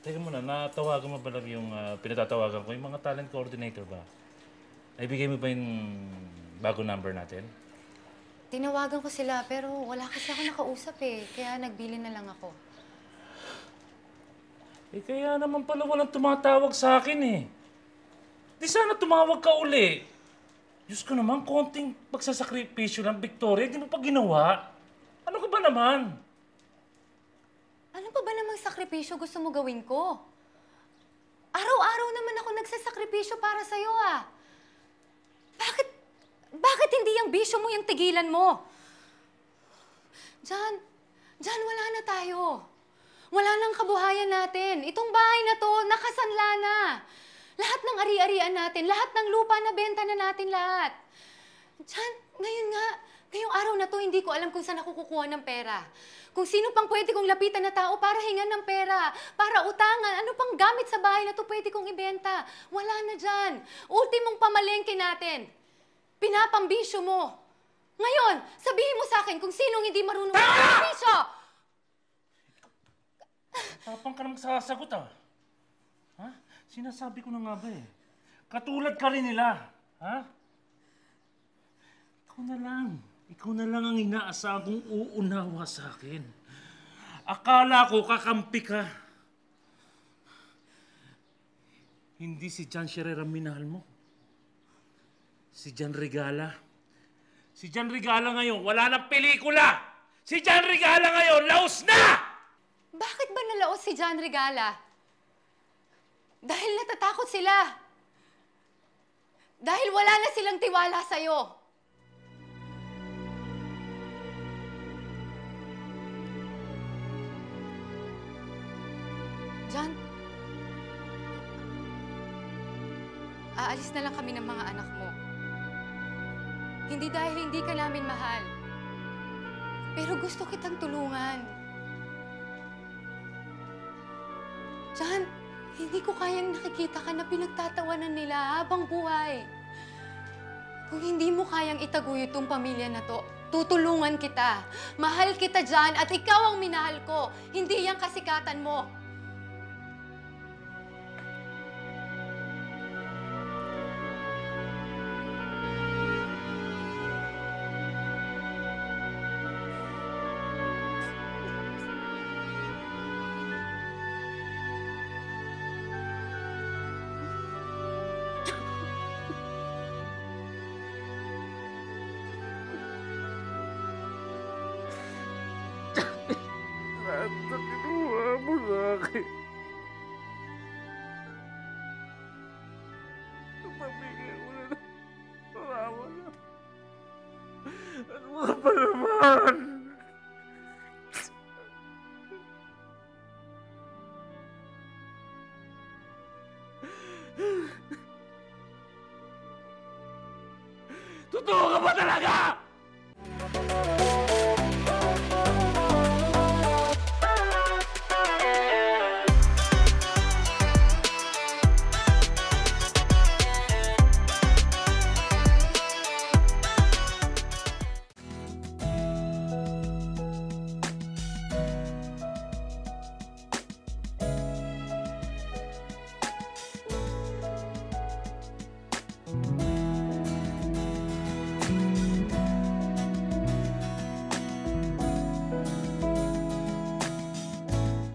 Teka muna, natawagan mo ba lang yung pinatatawagan ko? Yung mga talent coordinator ba? Naibigay mo ba yung bago number natin? Tinawagan ko sila pero wala kasi ako nakausap eh. Kaya nagbili na lang ako. Eh kaya naman pala walang tumatawag sa akin eh. Di sana tumawag ka uli. Diyos ko naman, konting pagsasakripisyo lang, Victoria, hindi mo pa ginawa. Ano ka ba naman? Ano pa ba namang sakripisyo gusto mo gawin ko? Araw-araw naman ako nagsasakripisyo para sa'yo ah. Bakit hindi yung bisyo mo yung tigilan mo? Diyan wala na tayo. Wala nang kabuhayan natin. Itong bahay na to, nakasanla na. Lahat ng ari-arian natin, lahat ng lupa na benta na natin lahat. Diyan, ngayong araw na to, hindi ko alam kung saan ako kukuha ng pera. Kung sino pang pwede kong lapitan na tao para hingan ng pera, para utangan, ano pang gamit sa bahay na to pwede kong ibenta. Wala na dyan. Ultimong pamalengke natin. Pinapambisyo mo. Ngayon, sabihin mo sa akin kung sinong hindi marunong magpambisyo. Tapang ka namang sasagot ah. Ha? Sinasabi ko na nga ba eh. Katulad ka rin nila. Ha? Ikaw na lang ang inaasahan kong uunawa sa akin. Akala ko kakampi ka. Hindi si John Scherer ang minahal mo. Si John Regala. Si John Regala ngayon, wala nang pelikula! Si John Regala ngayon, laos na! Bakit ba nalaos si John Regala? Dahil natatakot sila. Dahil wala na silang tiwala sa'yo. John, aalis na lang kami ng mga anak mo. Hindi dahil hindi ka namin mahal. Pero gusto kitang tulungan. John, hindi ko kayang nakikita ka na pinagtatawanan nila habang buhay. Kung hindi mo kayang itaguyod itong pamilya na to, tutulungan kita. Mahal kita, John, at ikaw ang minahal ko. Hindi yung kasikatan mo. Lahat na kinuha mo sa akin. Pamigay mo na. Mawawala. Ano nga ba naman?